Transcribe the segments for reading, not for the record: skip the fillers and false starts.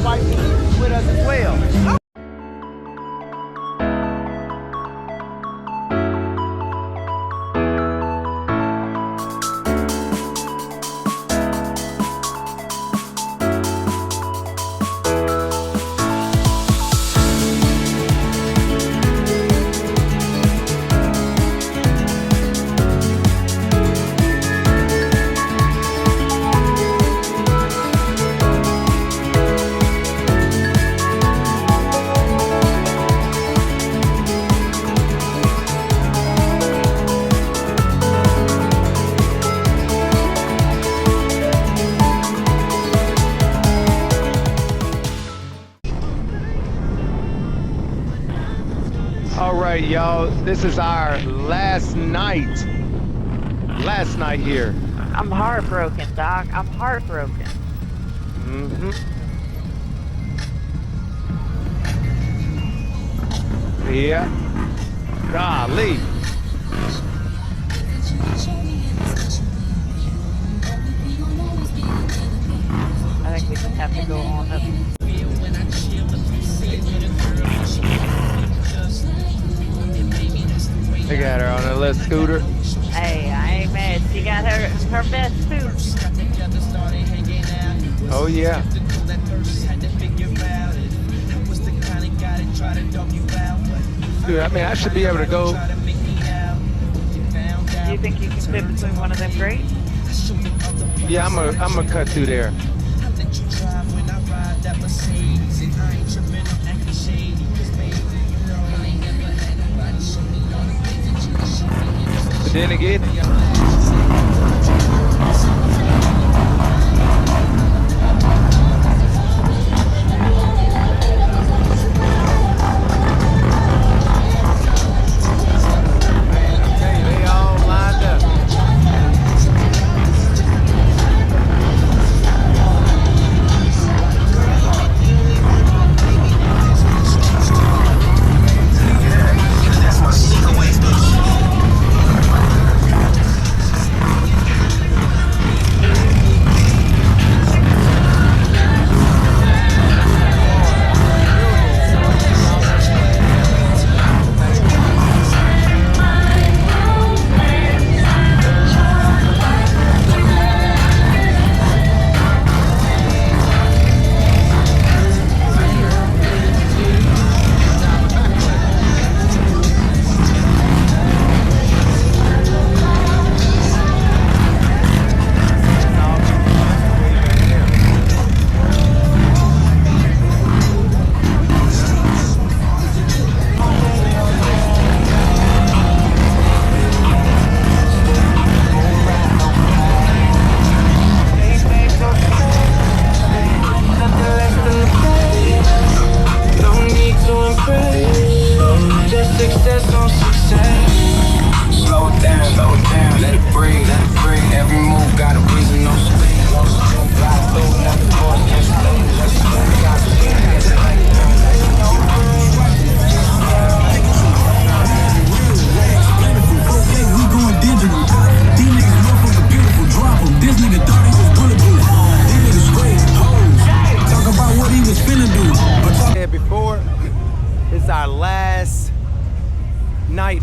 bike with us as well. All right, y'all, this is our last night here. I'm heartbroken, Doc. I'm heartbroken. Yeah. Golly. I think we just have to go on up. They got her on a little scooter. Hey, I ain't mad. She got her best too. Oh yeah. Dude, I mean, I should be able to go. Do you think you can fit between one of them greats? Yeah, I'm gonna cut through there. But then again, they all lined up.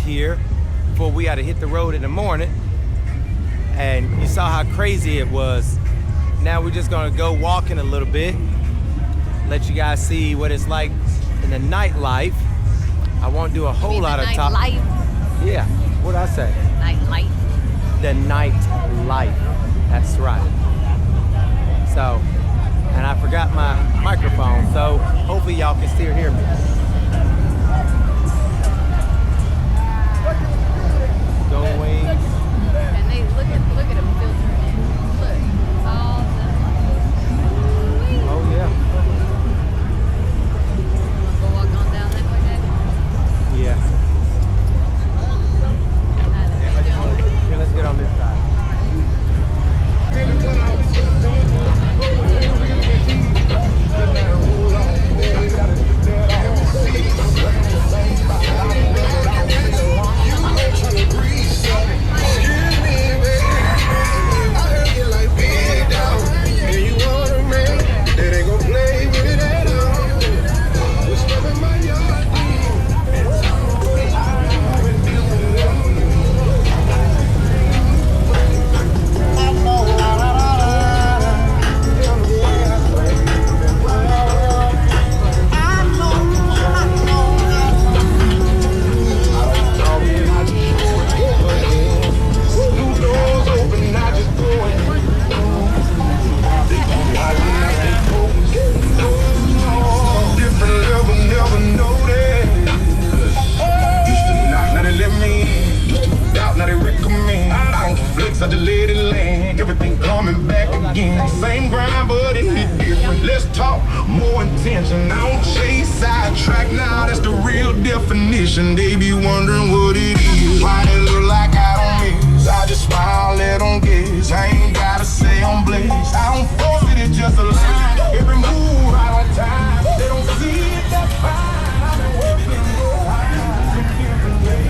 Here before we had to hit the road in the morning, and you saw how crazy it was. Now we're just gonna go walking a little bit, let you guys see what it's like in the nightlife. I won't do a whole lot of talk. Yeah, what'd I say? Nightlife. The nightlife. That's right. So, and I forgot my microphone, so hopefully y'all can still hear me. Goldwing. And they look at them filtering in. Look, all the. Oh yeah. Go walk on down that way, Daddy. Yeah. Here, let's get on this side. definition, they be wondering what it is. Why it look like I don't miss? I just smile, let them guess. I ain't gotta say I'm blessed. I don't force it, it's just a line. Every move out of time, they don't see it, that's fine. I've been working so hard in different ways.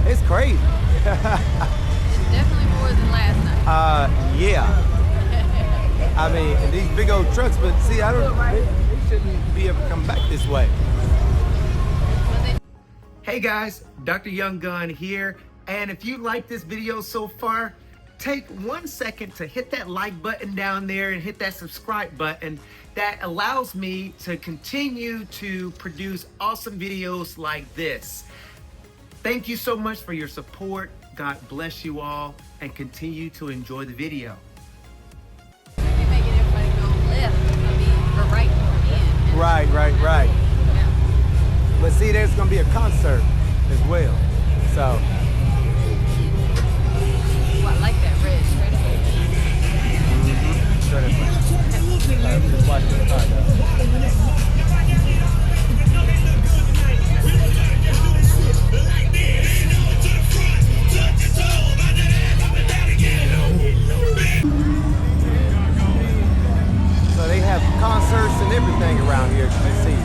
It's crazy. It's definitely more than last night. Yeah. I mean, and these big old trucks, but see, I don't. They shouldn't be able to come back this way. Hey guys, Dr. Young Gunn here, and if you like this video so far, take 1 second to hit that like button down there and hit that subscribe button. That allows me to continue to produce awesome videos like this. Thank you so much for your support. God bless you all, and continue to enjoy the video. Maybe making everybody go left, or right in. Right. Yeah. But see, there's gonna be a concert as well. So. Ooh, I like that red straight ahead. Straight up. Just watch the car though. So they have concerts and everything around here, as you can see.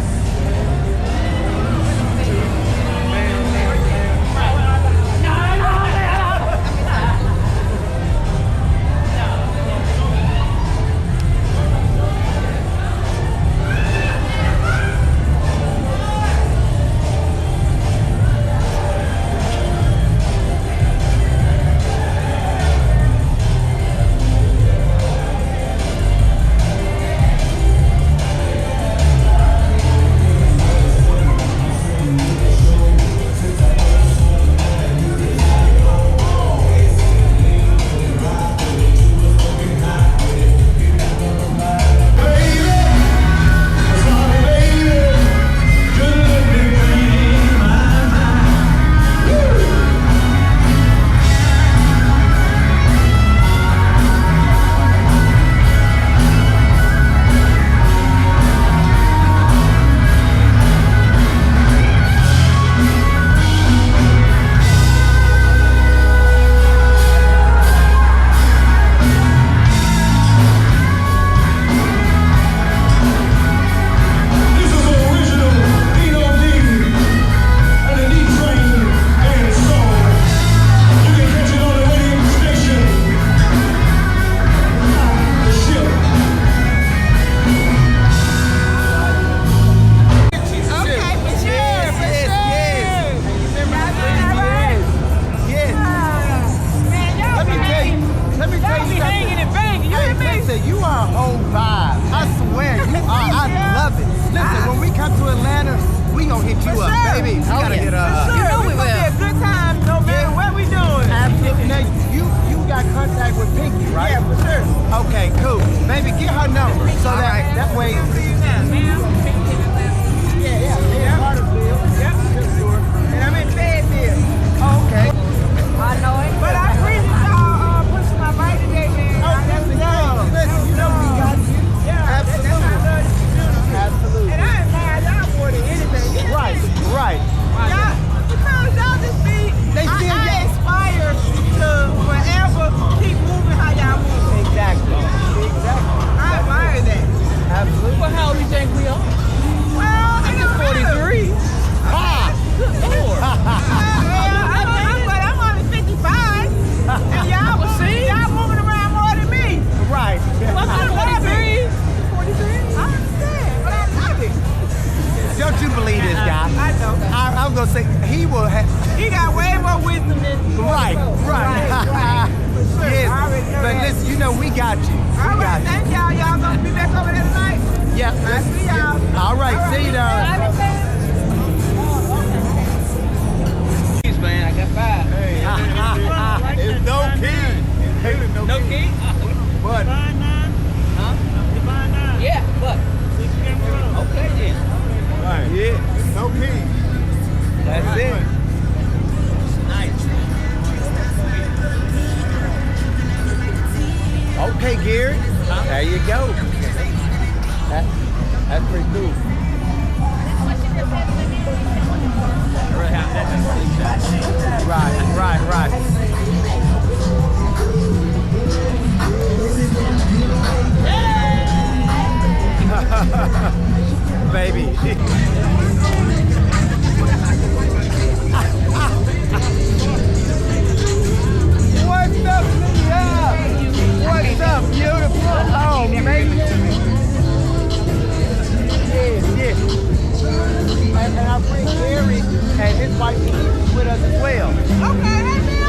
Baby, get her number so that way. Yeah, Cartersville. Yep, sure. And I'm in Fayetteville. Oh, okay. I know it. But I appreciate y'all pushing my bike today, man. Oh, listen, you know we got you. Yeah, Absolutely. that's how I love this community. Absolutely. And I admire y'all more than anything. Right. Y'all, because y'all just be, I inspire to forever keep moving how y'all move. Exactly. I admire that. Absolutely. Well, how old do you think we are? Well, I'm just 43. Ha! Good Lord. I'm only 55. And y'all moving around more than me. Right. Well, I'm 43. 43. I understand, but I love it. Don't you believe this guy? I know. I'm gonna say he will have. He got way more wisdom than Right. For sure. Yes. I already know But that. listen, you know we got you. All right, thank y'all. Y'all gonna be back over there tonight? Yep. I see y'all. All right. See you, darling. Jeez, man, I got 5. It's no key. No key? What? Huh? Yeah, but. Okay, then. Right. Yeah. No key. That's it. Nice. Okay, Gary. There you go. That's pretty cool. Right. Baby. What's up, Leah? What's up, beautiful? Oh, baby. Yes. And I bring Gary and his wife with us as well. Okay, hey, man,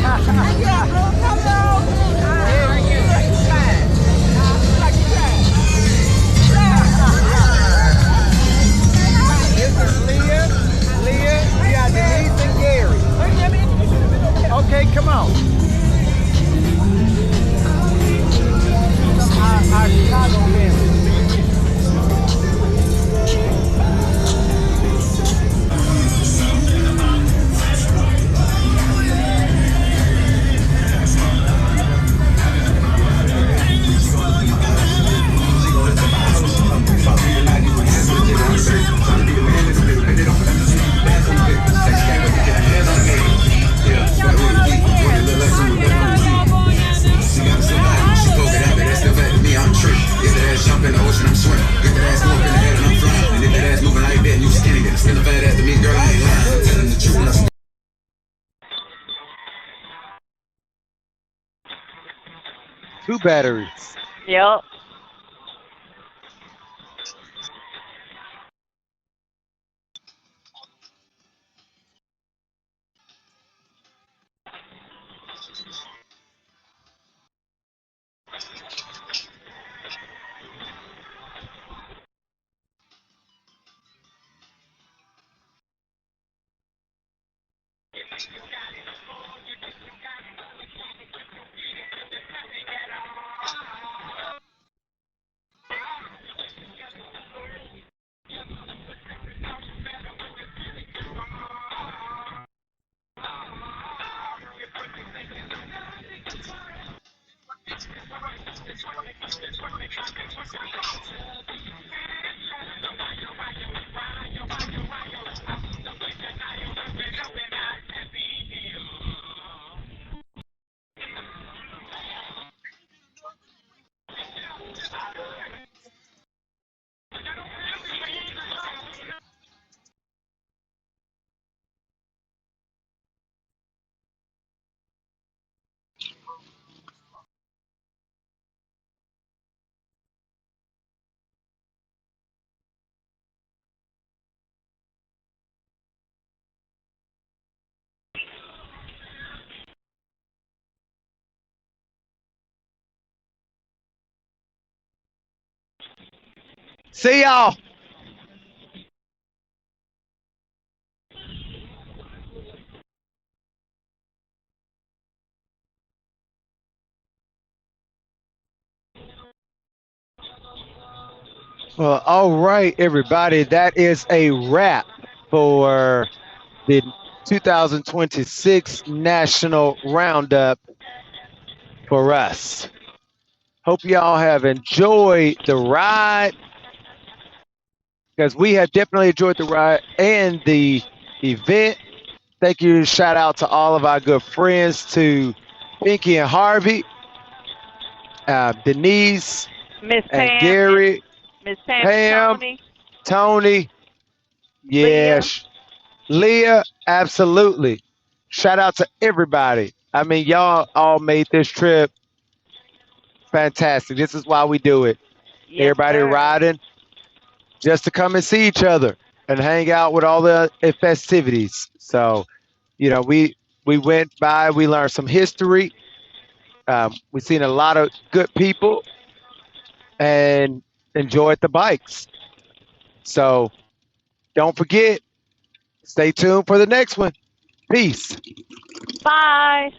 how are you? Yeah, hello. How are you? Like you tried. Like you tried. This is Leah, we got Denise and Gary. Okay, come on. Our Chicago family. Two batteries. Yep. See y'all. Well, all right, everybody. That is a wrap for the 2026 National Roundup for us. Hope y'all have enjoyed the ride because we have definitely enjoyed the ride and the event. Thank you. Shout out to all of our good friends, to Pinky and Harvey, Denise Miss and Pam, Gary, Miss Pam and Pam, Tony, Tony. Leah. Yes, Leah, absolutely. Shout out to everybody. I mean, y'all all made this trip fantastic. This is why we do it. Yes, Everybody sir. riding just to come and see each other and hang out with all the festivities. So, we went by, we learned some history. We seen a lot of good people and enjoyed the bikes. So don't forget, stay tuned for the next one. Peace. Bye.